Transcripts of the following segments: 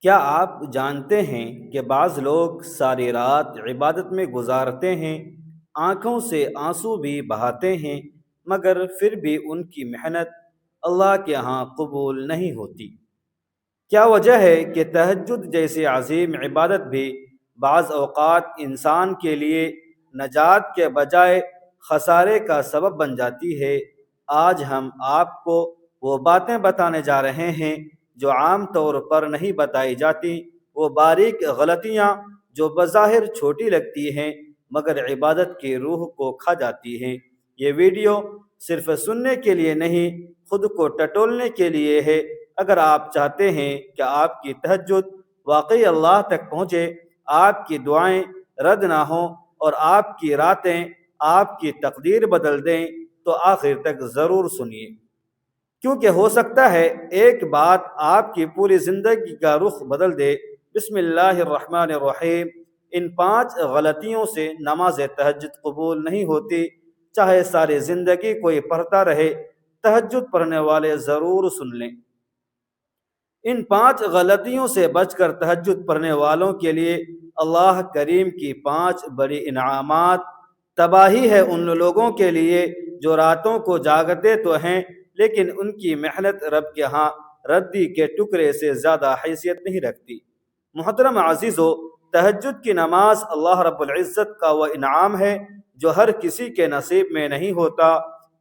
کیا آپ جانتے ہیں کہ بعض لوگ ساری رات عبادت میں گزارتے ہیں، آنکھوں سے آنسو بھی بہاتے ہیں، مگر پھر بھی ان کی محنت اللہ کے ہاں قبول نہیں ہوتی؟ کیا وجہ ہے کہ تہجد جیسی عظیم عبادت بھی بعض اوقات انسان کے لیے نجات کے بجائے خسارے کا سبب بن جاتی ہے؟ آج ہم آپ کو وہ باتیں بتانے جا رہے ہیں جو عام طور پر نہیں بتائی جاتی، وہ باریک غلطیاں جو بظاہر چھوٹی لگتی ہیں مگر عبادت کی روح کو کھا جاتی ہیں۔ یہ ویڈیو صرف سننے کے لیے نہیں، خود کو ٹٹولنے کے لیے ہے۔ اگر آپ چاہتے ہیں کہ آپ کی تہجد واقعی اللہ تک پہنچے، آپ کی دعائیں رد نہ ہوں اور آپ کی راتیں آپ کی تقدیر بدل دیں، تو آخر تک ضرور سنیے، کیونکہ ہو سکتا ہے ایک بات آپ کی پوری زندگی کا رخ بدل دے۔ بسم اللہ الرحمن الرحیم۔ ان 5 غلطیوں سے نماز تہجد قبول نہیں ہوتی، چاہے ساری زندگی کوئی پڑھتا رہے۔ تہجد پڑھنے والے ضرور سن لیں۔ ان 5 غلطیوں سے بچ کر تہجد پڑھنے والوں کے لیے اللہ کریم کی 5 بڑی انعامات۔ تباہی ہے ان لوگوں کے لیے جو راتوں کو جاگتے تو ہیں لیکن ان کی محنت رب کے ہاں ردی کے ٹکڑے سے زیادہ حیثیت نہیں رکھتی۔ محترم عزیزو، تہجد کی نماز اللہ رب العزت کا وہ انعام ہے جو ہر کسی کے نصیب میں نہیں ہوتا۔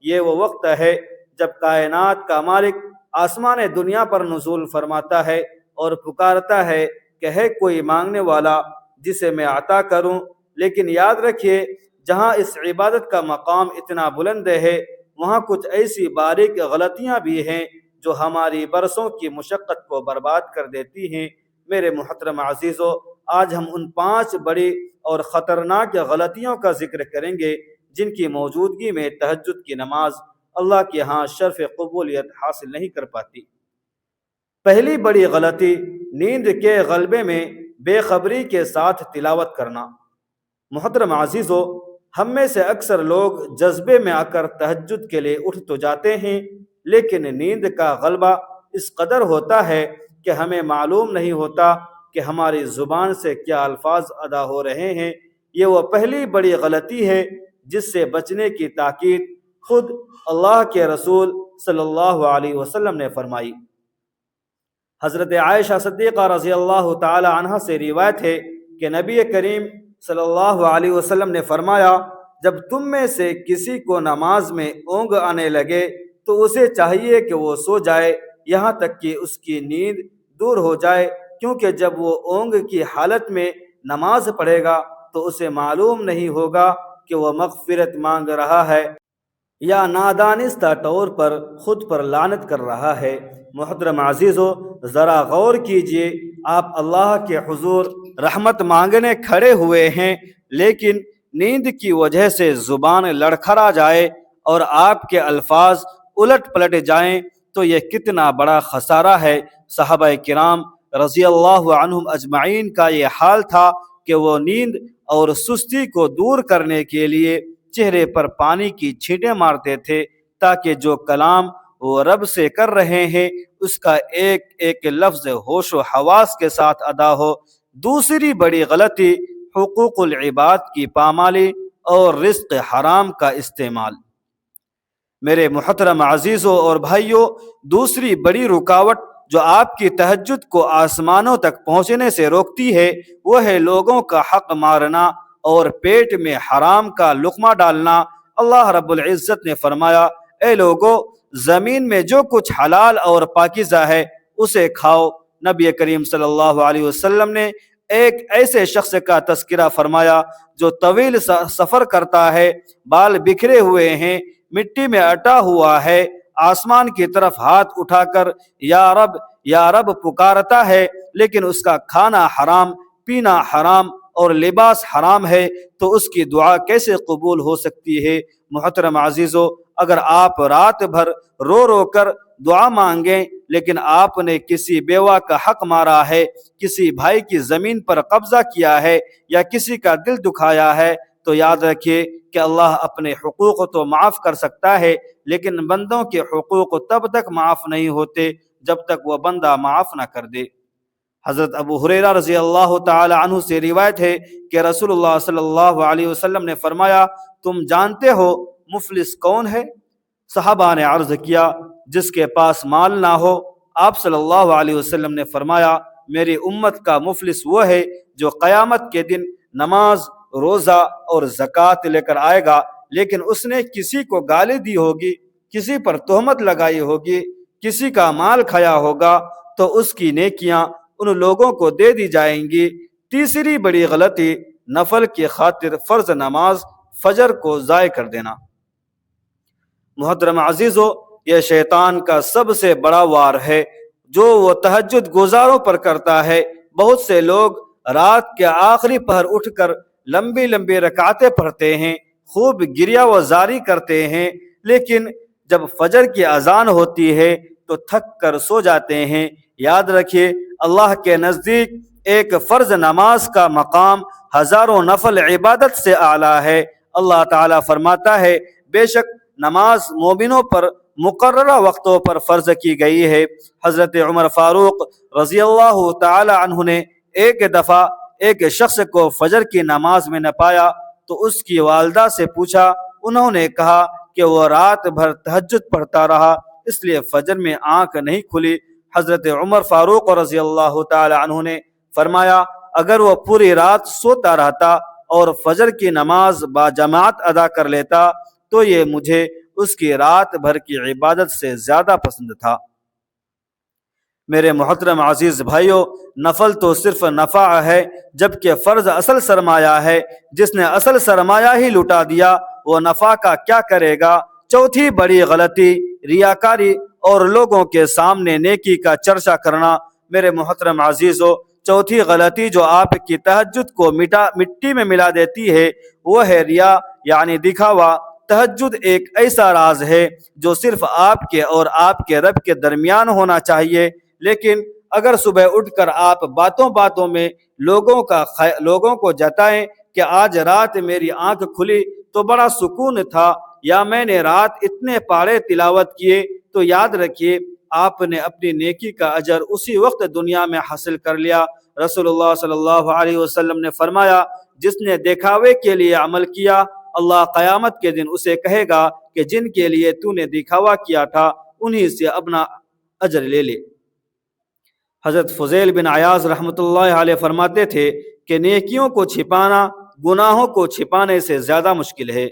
یہ وہ وقت ہے جب کائنات کا مالک آسمان دنیا پر نزول فرماتا ہے اور پکارتا ہے کہ ہے کوئی مانگنے والا جسے میں عطا کروں۔ لیکن یاد رکھیے، جہاں اس عبادت کا مقام اتنا بلند ہے، وہاں کچھ ایسی باریک غلطیاں بھی ہیں جو ہماری برسوں کی مشقت کو برباد کر دیتی ہیں۔ میرے محترم عزیزو، آج ہم ان 5 بڑی اور خطرناک غلطیوں کا ذکر کریں گے جن کی موجودگی میں تہجد کی نماز اللہ کے ہاں شرف قبولیت حاصل نہیں کر پاتی۔ پہلی بڑی غلطی، نیند کے غلبے میں بے خبری کے ساتھ تلاوت کرنا۔ محترم عزیزو، ہم میں سے اکثر لوگ جذبے میں آ کر تہجد کے لیے اٹھ تو جاتے ہیں، لیکن نیند کا غلبہ اس قدر ہوتا ہے کہ ہمیں معلوم نہیں ہوتا کہ ہماری زبان سے کیا الفاظ ادا ہو رہے ہیں۔ یہ وہ پہلی بڑی غلطی ہے جس سے بچنے کی تاکید خود اللہ کے رسول صلی اللہ علیہ وسلم نے فرمائی۔ حضرت عائشہ صدیقہ رضی اللہ تعالی عنہ سے روایت ہے کہ نبی کریم صلی اللہ علیہ وسلم نے فرمایا، جب تم میں سے کسی کو نماز میں اونگ آنے لگے تو اسے چاہیے کہ وہ سو جائے یہاں تک کہ اس کی نیند دور ہو جائے، کیونکہ جب وہ اونگ کی حالت میں نماز پڑھے گا تو اسے معلوم نہیں ہوگا کہ وہ مغفرت مانگ رہا ہے یا نادانستہ طور پر خود پر لعنت کر رہا ہے۔ محترم عزیزو، ذرا غور کیجئے، آپ اللہ کے حضور رحمت مانگنے کھڑے ہوئے ہیں، لیکن نیند کی وجہ سے زبان لڑکھڑا جائے اور آپ کے الفاظ الٹ پلٹ جائیں تو یہ کتنا بڑا خسارہ ہے۔ صحابہ کرام رضی اللہ عنہم اجمعین کا یہ حال تھا کہ وہ نیند اور سستی کو دور کرنے کے لیے چہرے پر پانی کی چھینٹیں مارتے تھے تاکہ جو کلام وہ رب سے کر رہے ہیں اس کا ایک ایک لفظ ہوش و حواس کے ساتھ ادا ہو۔ دوسری بڑی غلطی، حقوق العباد کی پامالی اور رزق حرام کا استعمال۔ میرے محترم عزیزوں اور بھائیوں، دوسری بڑی رکاوٹ جو آپ کی تہجد کو آسمانوں تک پہنچنے سے روکتی ہے وہ ہے لوگوں کا حق مارنا اور پیٹ میں حرام کا لقمہ ڈالنا۔ اللہ رب العزت نے فرمایا، اے لوگو، زمین میں جو کچھ حلال اور پاکیزہ ہے اسے کھاؤ۔ نبی کریم صلی اللہ علیہ وسلم نے ایک ایسے شخص کا تذکرہ فرمایا جو طویل سفر کرتا ہے، بال بکھرے ہوئے ہیں، مٹی میں اٹا ہوا ہے، آسمان کی طرف ہاتھ اٹھا کر یا رب یا رب پکارتا ہے، لیکن اس کا کھانا حرام، پینا حرام اور لباس حرام ہے، تو اس کی دعا کیسے قبول ہو سکتی ہے؟ محترم عزیزو، اگر آپ رات بھر رو رو کر دعا مانگیں لیکن آپ نے کسی بیوہ کا حق مارا ہے، کسی بھائی کی زمین پر قبضہ کیا ہے یا کسی کا دل دکھایا ہے، تو یاد رکھیے کہ اللہ اپنے حقوق تو معاف کر سکتا ہے، لیکن بندوں کے حقوق تب تک معاف نہیں ہوتے جب تک وہ بندہ معاف نہ کر دے۔ حضرت ابو ہریرہ رضی اللہ تعالی عنہ سے روایت ہے کہ رسول اللہ صلی اللہ علیہ وسلم نے فرمایا، تم جانتے ہو مفلس کون ہے؟ صحابہ نے عرض کیا، جس کے پاس مال نہ ہو۔ آپ صلی اللہ علیہ وسلم نے فرمایا، میری امت کا مفلس وہ ہے جو قیامت کے دن نماز، روزہ اور زکوٰۃ لے کر آئے گا، لیکن اس نے کسی کو گالی دی ہوگی، کسی پر تہمت لگائی ہوگی، کسی کا مال کھایا ہوگا، تو اس کی نیکیاں ان لوگوں کو دے دی جائیں گی۔ تیسری بڑی غلطی نفل کی خاطر فرض نماز فجر کو ضائع کر دینا۔ محترم عزیزو، یہ شیطان کا سب سے بڑا وار ہے جو وہ تہجد گزاروں پر کرتا ہے۔ بہت سے لوگ رات کے آخری پہر اٹھ کر لمبی لمبی رکعتیں پڑھتے ہیں، خوب گریہ و زاری کرتے ہیں، لیکن جب فجر کی اذان ہوتی ہے تو تھک کر سو جاتے ہیں۔ یاد رکھیے، اللہ کے نزدیک ایک فرض نماز کا مقام ہزاروں نفل عبادت سے اعلیٰ ہے۔ اللہ تعالیٰ فرماتا ہے، بے شک نماز مومنوں پر مقررہ وقتوں پر فرض کی گئی ہے۔ حضرت عمر فاروق رضی اللہ تعالی عنہ نے ایک دفعہ ایک شخص کو فجر کی نماز میں نہ پایا تو اس کی والدہ سے پوچھا۔ انہوں نے کہا کہ وہ رات بھر تہجد پڑھتا رہا، اس لیے فجر میں آنکھ نہیں کھلی۔ حضرت عمر فاروق رضی اللہ تعالی عنہ نے فرمایا، اگر وہ پوری رات سوتا رہتا اور فجر کی نماز با جماعت ادا کر لیتا تو یہ مجھے اس کی رات بھر کی عبادت سے زیادہ پسند تھا۔ میرے محترم عزیز بھائیو، نفل تو صرف نفع ہے، جبکہ فرض اصل سرمایہ ہے۔ جس نے اصل سرمایہ ہی لٹا دیا وہ نفع کا کیا کرے گا؟ چوتھی بڑی غلطی ریاکاری اور لوگوں کے سامنے نیکی کا چرچا کرنا۔ میرے محترم عزیزو، چوتھی غلطی جو آپ کی تہجد کو مٹی میں ملا دیتی ہے وہ ہے ریا، یعنی دکھاوا۔ تہجد ایک ایسا راز ہے جو صرف آپ کے اور آپ کے رب کے درمیان ہونا چاہیے، لیکن اگر صبح اٹھ کر آپ باتوں باتوں میں لوگوں کو جتائیں کہ آج رات میری آنکھ کھلی تو بڑا سکون تھا، یا میں نے رات اتنے پارے تلاوت کیے، تو یاد رکھیے آپ نے اپنی نیکی کا اجر اسی وقت دنیا میں حاصل کر لیا۔ رسول اللہ صلی اللہ علیہ وسلم نے فرمایا، جس نے دکھاوے کے لیے عمل کیا، اللہ قیامت کے دن اسے کہے گا کہ جن کے لیے تو نے دکھاوا کیا تھا انہی سے اپنا اجر لے لے۔ حضرت فضیل بن عیاض رحمۃ اللہ علیہ فرماتے تھے کہ نیکیوں کو چھپانا گناہوں کو چھپانے سے زیادہ مشکل ہے۔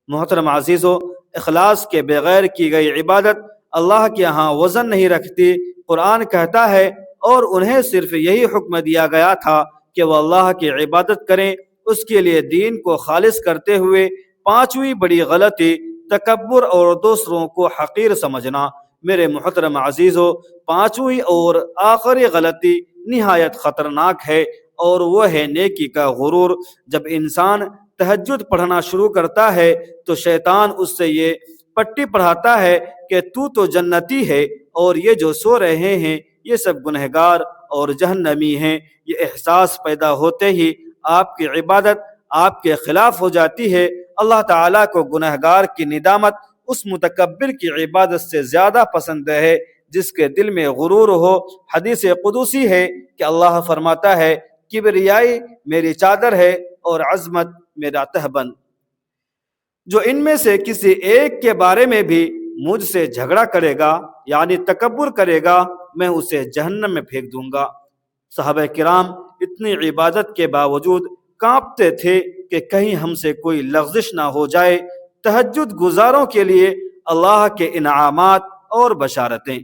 محترم عزیزو، اخلاص کے بغیر کی گئی عبادت اللہ کے ہاں وزن نہیں رکھتی۔ قرآن کہتا ہے، اور انہیں صرف یہی حکم دیا گیا تھا کہ وہ اللہ کی عبادت کریں، اس کے لیے دین کو خالص کرتے ہوئے۔ پانچویں بڑی غلطی تکبر اور دوسروں کو حقیر سمجھنا۔ میرے محترم عزیزو، پانچویں اور آخری غلطی نہایت خطرناک ہے، اور وہ ہے نیکی کا غرور۔ جب انسان تہجد پڑھنا شروع کرتا ہے تو شیطان اس سے یہ پٹی پڑھاتا ہے کہ تو جنتی ہے، اور یہ جو سو رہے ہیں یہ سب گنہگار اور جہنمی ہیں۔ یہ احساس پیدا ہوتے ہی آپ کی عبادت آپ کے خلاف ہو جاتی ہے۔ اللہ تعالیٰ کو گنہگار کی ندامت اس متکبر کی عبادت سے زیادہ پسند ہے جس کے دل میں غرور ہو۔ حدیث قدسی ہے کہ اللہ فرماتا ہے، کبریائی میری چادر ہے اور عظمت میرا تہبند۔ جو ان میں سے کسی ایک کے بارے میں بھی مجھ سے جھگڑا کرے گا، یعنی تکبر کرے گا، میں اسے جہنم میں پھینک دوں گا۔ صحابہ کرام اتنی عبادت کے باوجود کانپتے تھے کہ کہیں ہم سے کوئی لغزش نہ ہو جائے۔ تہجد گزاروں کے لیے اللہ کے انعامات اور بشارتیں۔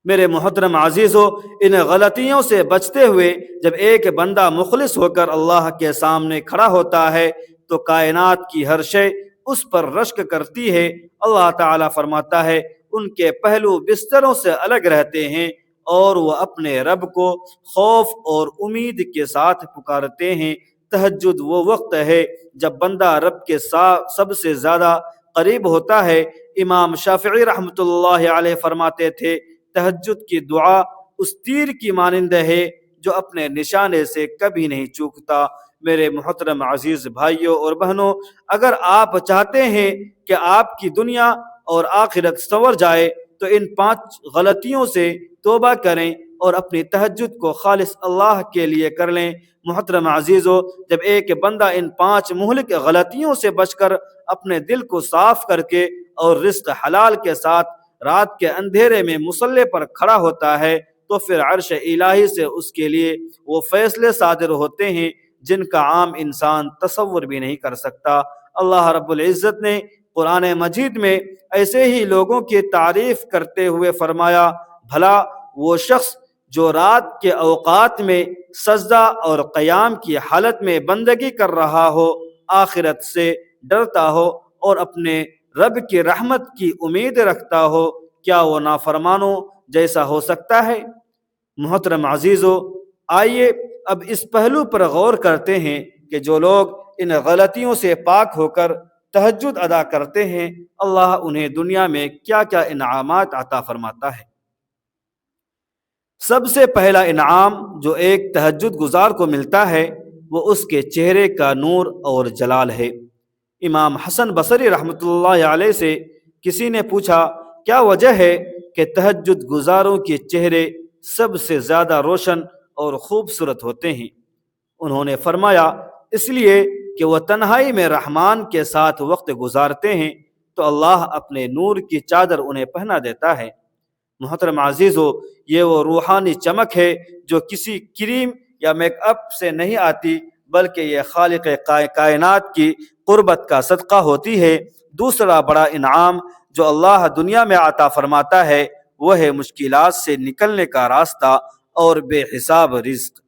میرے محترم عزیزو، ان غلطیوں سے بچتے ہوئے جب ایک بندہ مخلص ہو کر اللہ کے سامنے کھڑا ہوتا ہے تو کائنات کی ہر شے اس پر رشک کرتی ہے۔ اللہ تعالیٰ فرماتا ہے، ان کے پہلو بستروں سے الگ رہتے ہیں اور وہ اپنے رب کو خوف اور امید کے ساتھ پکارتے ہیں۔ تہجد وہ وقت ہے جب بندہ رب کے سب سے زیادہ قریب ہوتا ہے۔ امام شافعی رحمۃ اللہ علیہ فرماتے تھے، تہجد کی دعا اس تیر کی مانند ہے جو اپنے نشانے سے کبھی نہیں چوکتا۔ میرے محترم عزیز بھائیوں اور بہنوں، اگر آپ چاہتے ہیں کہ آپ کی دنیا اور آخرت سنور جائے تو ان 5 غلطیوں سے توبہ کریں اور اپنی تہجد کو خالص اللہ کے لیے کر لیں۔ محترم عزیزو، جب ایک بندہ ان 5 مہلک غلطیوں سے بچ کر اپنے دل کو صاف کر کے اور رزق حلال کے ساتھ رات کے اندھیرے میں مصلی پر کھڑا ہوتا ہے تو پھر عرش الہی سے اس کے لیے وہ فیصلے صادر ہوتے ہیں جن کا عام انسان تصور بھی نہیں کر سکتا۔ اللہ رب العزت نے قرآن مجید میں ایسے ہی لوگوں کی تعریف کرتے ہوئے فرمایا، بھلا وہ شخص جو رات کے اوقات میں سجدہ اور قیام کی حالت میں بندگی کر رہا ہو، آخرت سے ڈرتا ہو اور اپنے رب کی رحمت کی امید رکھتا ہو، کیا وہ نافرمانوں جیسا ہو سکتا ہے؟ محترم عزیزو، آئیے اب اس پہلو پر غور کرتے ہیں کہ جو لوگ ان غلطیوں سے پاک ہو کر تہجد ادا کرتے ہیں، اللہ انہیں دنیا میں کیا کیا انعامات عطا فرماتا ہے۔ سب سے پہلا انعام جو ایک تہجد گزار کو ملتا ہے وہ اس کے چہرے کا نور اور جلال ہے۔ امام حسن بصری رحمۃ اللہ علیہ سے کسی نے پوچھا، کیا وجہ ہے کہ تہجد گزاروں کے چہرے سب سے زیادہ روشن اور خوبصورت ہوتے ہیں؟ انہوں نے فرمایا، اس لیے کہ وہ تنہائی میں رحمان کے ساتھ وقت گزارتے ہیں تو اللہ اپنے نور کی چادر انہیں پہنا دیتا ہے۔ محترم عزیزو، یہ وہ روحانی چمک ہے جو کسی کریم یا میک اپ سے نہیں آتی، بلکہ یہ خالق کائنات کی قربت کا صدقہ ہوتی ہے۔ دوسرا بڑا انعام جو اللہ دنیا میں عطا فرماتا ہے وہ ہے مشکلات سے نکلنے کا راستہ اور بے حساب رزق۔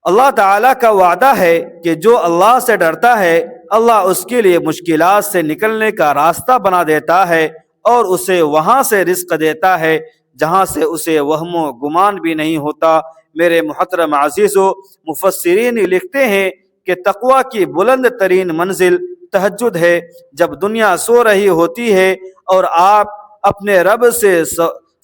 اللہ تعالیٰ کا وعدہ ہے کہ جو اللہ سے ڈرتا ہے اللہ اس کے لیے مشکلات سے نکلنے کا راستہ بنا دیتا ہے اور اسے وہاں سے رزق دیتا ہے جہاں سے اسے وہم و گمان بھی نہیں ہوتا۔ میرے محترم عزیزو، مفسرین لکھتے ہیں کہ تقوی کی بلند ترین منزل تہجد ہے۔ جب دنیا سو رہی ہوتی ہے اور آپ اپنے رب سے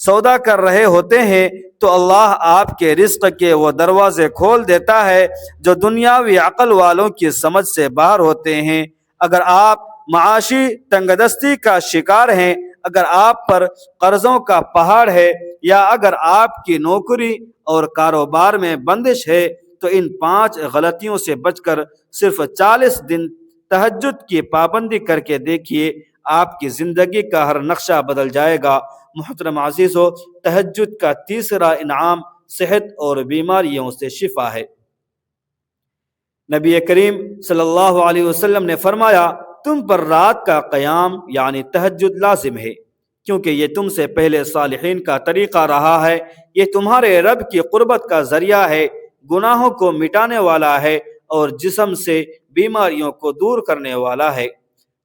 سودا کر رہے ہوتے ہیں تو اللہ آپ کے رزق کے وہ دروازے کھول دیتا ہے جو دنیاوی عقل والوں کی سمجھ سے باہر ہوتے ہیں۔ اگر آپ معاشی تنگ دستی کا شکار ہیں، اگر آپ پر قرضوں کا پہاڑ ہے، یا اگر آپ کی نوکری اور کاروبار میں بندش ہے تو ان 5 غلطیوں سے بچ کر صرف 40 دن تہجد کی پابندی کر کے دیکھیے، آپ کی زندگی کا ہر نقشہ بدل جائے گا۔ محترم عزیزو، تہجد کا تیسرا انعام صحت اور بیماریوں سے شفا ہے۔ نبی کریم صلی اللہ علیہ وسلم نے فرمایا، تم پر رات کا قیام یعنی تہجد لازم ہے، کیونکہ یہ تم سے پہلے صالحین کا طریقہ رہا ہے، یہ تمہارے رب کی قربت کا ذریعہ ہے، گناہوں کو مٹانے والا ہے اور جسم سے بیماریوں کو دور کرنے والا ہے۔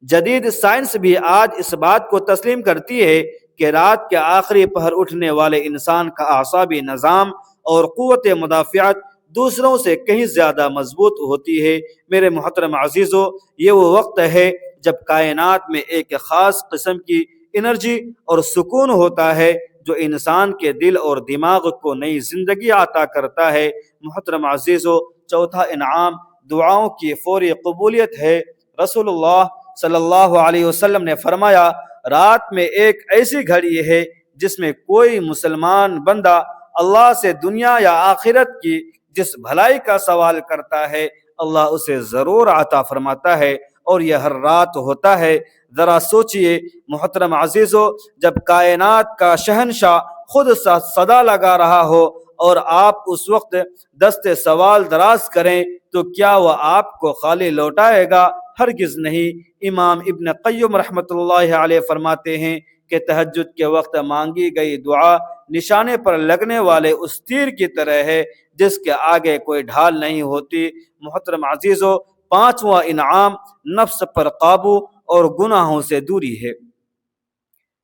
جدید سائنس بھی آج اس بات کو تسلیم کرتی ہے کہ رات کے آخری پہر اٹھنے والے انسان کا اعصابی نظام اور قوت مدافعت دوسروں سے کہیں زیادہ مضبوط ہوتی ہے۔ میرے محترم عزیزو، یہ وہ وقت ہے جب کائنات میں ایک خاص قسم کی انرجی اور سکون ہوتا ہے جو انسان کے دل اور دماغ کو نئی زندگی عطا کرتا ہے۔ محترم عزیزو، چوتھا انعام دعاؤں کی فوری قبولیت ہے۔ رسول اللہ صلی اللہ علیہ وسلم نے فرمایا، رات میں ایک ایسی گھڑی ہے جس میں کوئی مسلمان بندہ اللہ سے دنیا یا آخرت کی جس بھلائی کا سوال کرتا ہے اللہ اسے ضرور عطا فرماتا ہے، اور یہ ہر رات ہوتا ہے۔ ذرا سوچئے محترم عزیزو، جب کائنات کا شہنشاہ خود صدا لگا رہا ہو اور آپ اس وقت دست سوال دراز کریں تو کیا وہ آپ کو خالی لوٹائے گا؟ ہرگز نہیں۔ امام ابن قیم رحمۃ اللہ علیہ فرماتے ہیں کہ تہجد کے وقت مانگی گئی دعا نشانے پر لگنے والے اس تیر کی طرح ہے جس کے آگے کوئی ڈھال نہیں ہوتی۔ محترم عزیزو، پانچواں انعام نفس پر قابو اور گناہوں سے دوری ہے۔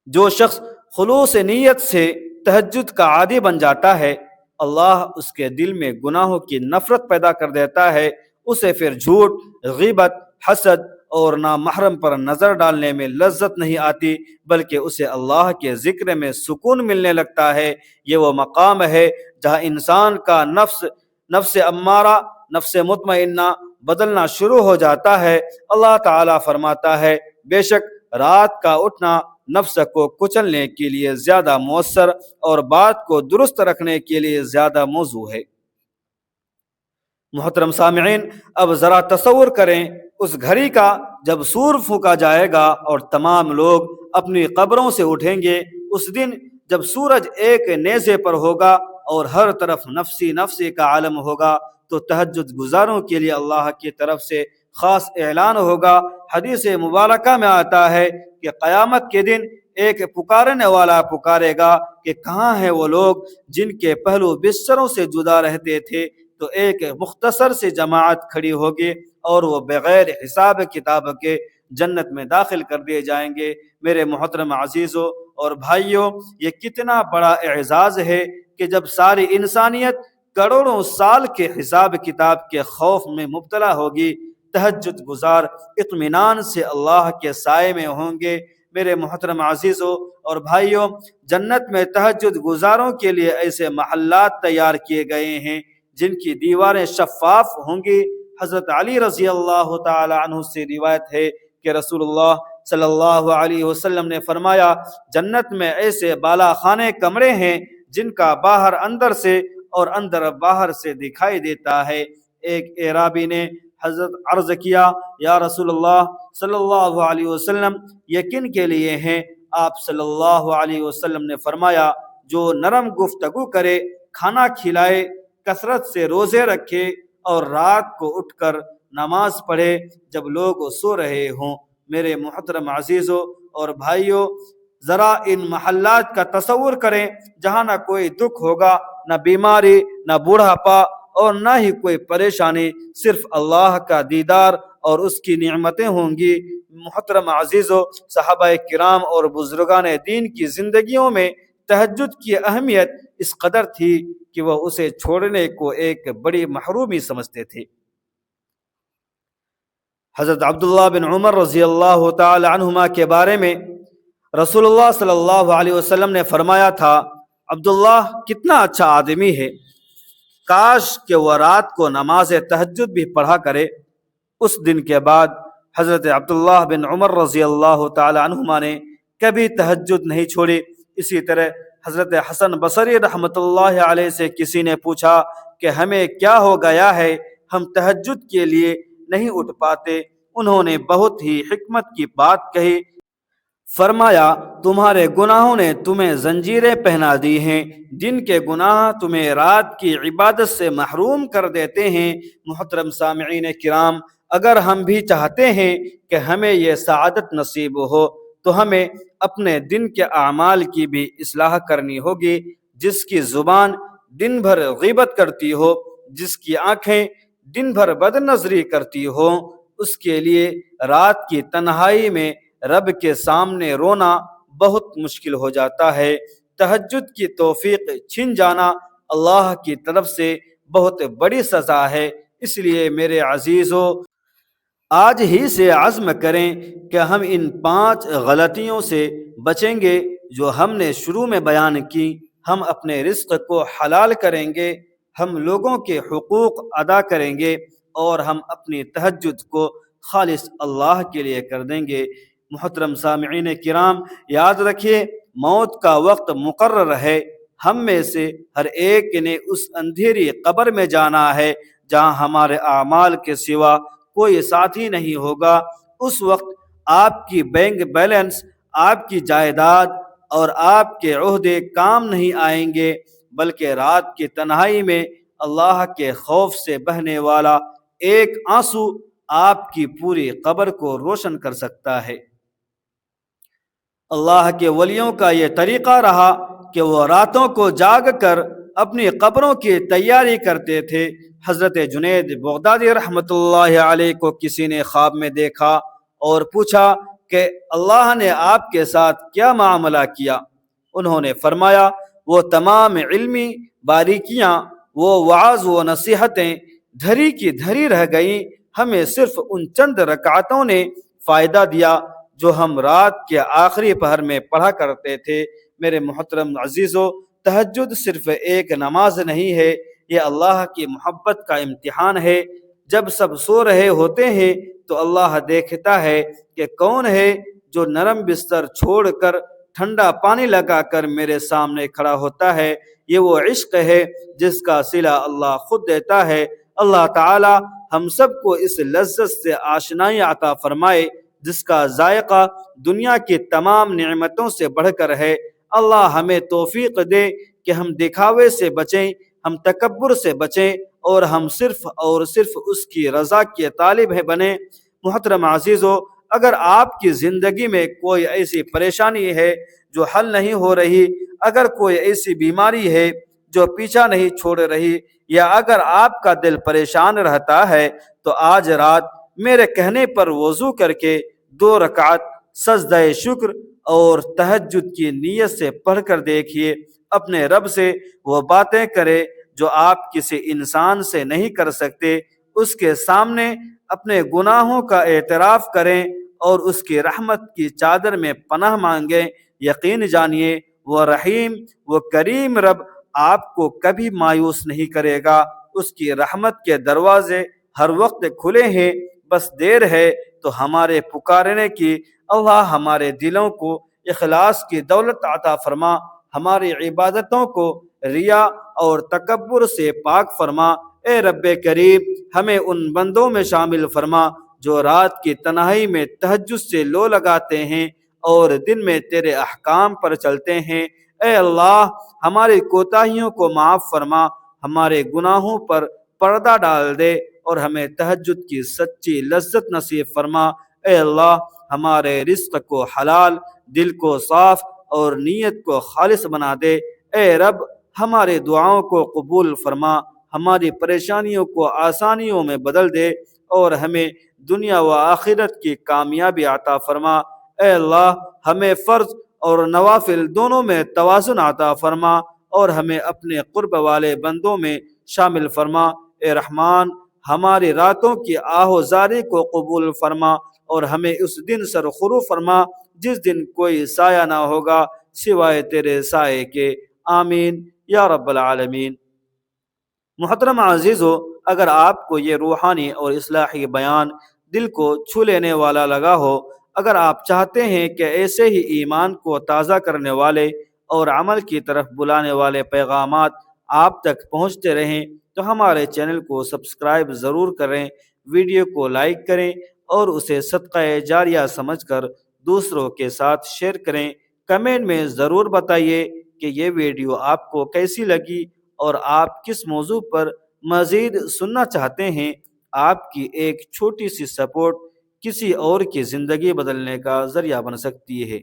جو شخص خلوص نیت سے تہجد کا عادی بن جاتا ہے اللہ اس کے دل میں گناہوں کی نفرت پیدا کر دیتا ہے، اسے پھر جھوٹ، غیبت، حسد اور نامحرم پر نظر ڈالنے میں لذت نہیں آتی، بلکہ اسے اللہ کے ذکر میں سکون ملنے لگتا ہے۔ یہ وہ مقام ہے جہاں انسان کا نفس امارہ، نفس مطمئنہ بدلنا شروع ہو جاتا ہے۔ اللہ تعالیٰ فرماتا ہے، بے شک رات کا اٹھنا نفس کو کچلنے کے لیے زیادہ مؤثر اور بات کو درست رکھنے کے لیے زیادہ موزوں ہے۔ محترم سامعین، اب ذرا تصور کریں اس گھڑی کا جب سور پھونکا جائے گا اور تمام لوگ اپنی قبروں سے اٹھیں گے۔ اس دن جب سورج ایک نیزے پر ہوگا اور ہر طرف نفسی نفسی کا عالم ہوگا تو تہجد گزاروں کے لیے اللہ کی طرف سے خاص اعلان ہوگا۔ حدیث مبارکہ میں آتا ہے کہ قیامت کے دن ایک پکارنے والا پکارے گا کہ کہاں ہیں وہ لوگ جن کے پہلو بستروں سے جدا رہتے تھے؟ تو ایک مختصر سی جماعت کھڑی ہوگی اور وہ بغیر حساب کتاب کے جنت میں داخل کر دیے جائیں گے۔ میرے محترم عزیزوں اور بھائیوں، یہ کتنا بڑا اعزاز ہے کہ جب ساری انسانیت کروڑوں سال کے حساب کتاب کے خوف میں مبتلا ہوگی، تہجد گزار اطمینان سے اللہ کے سائے میں ہوں گے۔ میرے محترم عزیزوں اور بھائیوں، جنت میں تہجد گزاروں کے لیے ایسے محلات تیار کیے گئے ہیں جن کی دیواریں شفاف ہوں گی۔ حضرت علی رضی اللہ تعالی عنہ سے روایت ہے کہ رسول اللہ صلی اللہ علیہ وسلم نے فرمایا، جنت میں ایسے بالا خانے کمرے ہیں جن کا باہر اندر سے اور اندر باہر سے دکھائی دیتا ہے۔ ایک اعرابی نے حضرت عرض کیا، یا رسول اللہ صلی اللہ علیہ وسلم، یہ کن کے لیے ہیں؟ آپ صلی اللہ علیہ وسلم نے فرمایا، جو نرم گفتگو کرے، کھانا کھلائے، کثرت سے روزے رکھے اور رات کو اٹھ کر نماز پڑھے جب لوگ سو رہے ہوں۔ میرے محترم عزیزوں اور بھائیوں، ذرا ان محلات کا تصور کریں جہاں نہ کوئی دکھ ہوگا، نہ بیماری، نہ بوڑھاپا اور نہ ہی کوئی پریشانی، صرف اللہ کا دیدار اور اس کی نعمتیں ہوں گی۔ محترم عزیزوں، صحابہ کرام اور بزرگان دین کی زندگیوں میں تہجد کی اہمیت اس قدر تھی کہ وہ اسے چھوڑنے کو ایک بڑی محرومی سمجھتے تھے۔ حضرت عبداللہ بن عمر رضی اللہ تعالی عنہما کے بارے میں رسول اللہ صلی اللہ علیہ وسلم نے فرمایا تھا، عبداللہ کتنا اچھا آدمی ہے، کاش کہ وہ رات کو نماز تہجد بھی پڑھا کرے۔ اس دن کے بعد حضرت عبداللہ بن عمر رضی اللہ تعالی عنہما نے کبھی تہجد نہیں چھوڑی۔ اسی طرح حضرت حسن بصری رحمۃ اللہ علیہ سے کسی نے پوچھا کہ ہمیں کیا ہو گیا ہے، ہم تہجد کے لیے نہیں اٹھ پاتے؟ انہوں نے بہت ہی حکمت کی بات کہی، فرمایا، تمہارے گناہوں نے تمہیں زنجیریں پہنا دی ہیں، جن کے گناہ تمہیں رات کی عبادت سے محروم کر دیتے ہیں۔ محترم سامعین کرام، اگر ہم بھی چاہتے ہیں کہ ہمیں یہ سعادت نصیب ہو تو ہمیں اپنے دن کے اعمال کی بھی اصلاح کرنی ہوگی۔ جس کی زبان دن بھر غیبت کرتی ہو، جس کی آنکھیں دن بھر بد نظری کرتی ہو، اس کے لیے رات کی تنہائی میں رب کے سامنے رونا بہت مشکل ہو جاتا ہے۔ تہجد کی توفیق چھن جانا اللہ کی طرف سے بہت بڑی سزا ہے۔ اس لیے میرے عزیزو، آج ہی سے عزم کریں کہ ہم ان 5 غلطیوں سے بچیں گے جو ہم نے شروع میں بیان کی۔ ہم اپنے رزق کو حلال کریں گے، ہم لوگوں کے حقوق ادا کریں گے اور ہم اپنی تہجد کو خالص اللہ کے لیے کر دیں گے۔ محترم سامعین کرام، یاد رکھیے، موت کا وقت مقرر ہے۔ ہم میں سے ہر ایک نے اس اندھیری قبر میں جانا ہے جہاں ہمارے اعمال کے سوا کوئی ساتھی نہیں ہوگا۔ اس وقت آپ کی بینک بیلنس، آپ کی جائیداد اور آپ کے عہدے کام نہیں آئیں گے، بلکہ رات کی تنہائی میں اللہ کے خوف سے بہنے والا ایک آنسو آپ کی پوری قبر کو روشن کر سکتا ہے۔ اللہ کے ولیوں کا یہ طریقہ رہا کہ وہ راتوں کو جاگ کر اپنی قبروں کی تیاری کرتے تھے۔ حضرت جنید بغدادی رحمۃ اللہ علیہ کو کسی نے خواب میں دیکھا اور پوچھا کہ اللہ نے آپ کے ساتھ کیا معاملہ کیا؟ انہوں نے فرمایا، وہ تمام علمی باریکیاں، وہ وعظ و نصیحتیں دھری کی دھری رہ گئیں، ہمیں صرف ان چند رکعتوں نے فائدہ دیا جو ہم رات کے آخری پہر میں پڑھا کرتے تھے۔ میرے محترم عزیزو، تہجد صرف ایک نماز نہیں ہے، یہ اللہ کی محبت کا امتحان ہے۔ جب سب سو رہے ہوتے ہیں تو اللہ دیکھتا ہے کہ کون ہے جو نرم بستر چھوڑ کر ٹھنڈا پانی لگا کر میرے سامنے کھڑا ہوتا ہے، یہ وہ عشق ہے جس کا صلہ اللہ خود دیتا ہے۔ اللہ تعالی ہم سب کو اس لذت سے آشنائی عطا فرمائے جس کا ذائقہ دنیا کی تمام نعمتوں سے بڑھ کر ہے۔ اللہ ہمیں توفیق دے کہ ہم دکھاوے سے بچیں، ہم تکبر سے بچیں، اور ہم صرف اور صرف اس کی رضا کے طالب بنیں۔ محترم عزیزو، اگر آپ کی زندگی میں کوئی ایسی پریشانی ہے جو حل نہیں ہو رہی، اگر کوئی ایسی بیماری ہے جو پیچھا نہیں چھوڑ رہی، یا اگر آپ کا دل پریشان رہتا ہے، تو آج رات میرے کہنے پر وضو کر کے 2 رکعت سجدہ شکر اور تہجد کی نیت سے پڑھ کر دیکھیے۔ اپنے رب سے وہ باتیں کرے جو آپ کسی انسان سے نہیں کر سکتے، اس کے سامنے اپنے گناہوں کا اعتراف کریں اور اس کی رحمت کی چادر میں پناہ مانگیں۔ یقین جانیے وہ رحیم، وہ کریم رب آپ کو کبھی مایوس نہیں کرے گا۔ اس کی رحمت کے دروازے ہر وقت کھلے ہیں، بس دیر ہے تو ہمارے پکارنے کی۔ اللہ ہمارے دلوں کو اخلاص کی دولت عطا فرما، ہماری عبادتوں کو ریا اور تکبر سے پاک فرما۔ اے رب کریم، ہمیں ان بندوں میں شامل فرما جو رات کی تنہائی میں تہجد سے لو لگاتے ہیں اور دن میں تیرے احکام پر چلتے ہیں۔ اے اللہ، ہماری کوتاہیوں کو معاف فرما، ہمارے گناہوں پر پردہ ڈال دے اور ہمیں تہجد کی سچی لذت نصیب فرما۔ اے اللہ، ہمارے رزق کو حلال، دل کو صاف اور نیت کو خالص بنا دے۔ اے رب، ہماری دعاؤں کو قبول فرما، ہماری پریشانیوں کو آسانیوں میں بدل دے اور ہمیں دنیا و آخرت کی کامیابی عطا فرما۔ اے اللہ، ہمیں فرض اور نوافل دونوں میں توازن عطا فرما اور ہمیں اپنے قرب والے بندوں میں شامل فرما۔ اے رحمان، ہماری راتوں کی آہوزاری کو قبول فرما اور ہمیں اس دن سرخرو فرما جس دن کوئی سایہ نہ ہوگا سوائے تیرے سائے کے۔ آمین یا رب العالمین۔ محترم عزیزو، اگر آپ کو یہ روحانی اور اصلاحی بیان دل کو چھو لینے والا لگا ہو، اگر آپ چاہتے ہیں کہ ایسے ہی ایمان کو تازہ کرنے والے اور عمل کی طرف بلانے والے پیغامات آپ تک پہنچتے رہیں، تو ہمارے چینل کو سبسکرائب ضرور کریں، ویڈیو کو لائک کریں اور اسے صدقہ جاریہ سمجھ کر دوسروں کے ساتھ شیئر کریں۔ کمنٹ میں ضرور بتائیے کہ یہ ویڈیو آپ کو کیسی لگی اور آپ کس موضوع پر مزید سننا چاہتے ہیں۔ آپ کی ایک چھوٹی سی سپورٹ کسی اور کی زندگی بدلنے کا ذریعہ بن سکتی ہے۔